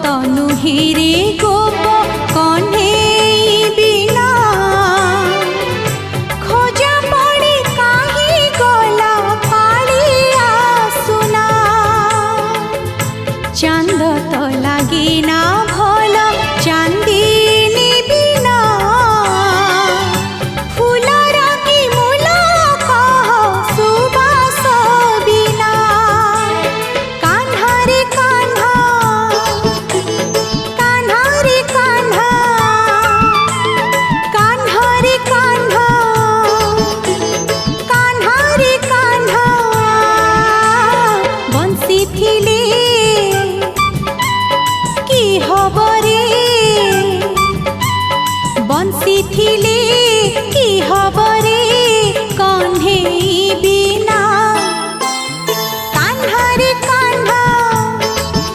ତ ନୁହେଁ ରେ ଗୋପ କହ୍ନେଇ ବିନା ଖୋଜା ପଡ଼ି କାହିଁ ଗଲା କାଳିଆ ସୁନା। ଚାନ୍ଦ ତ ଲାଗିନା ଭଲ ଚାନ୍ଦି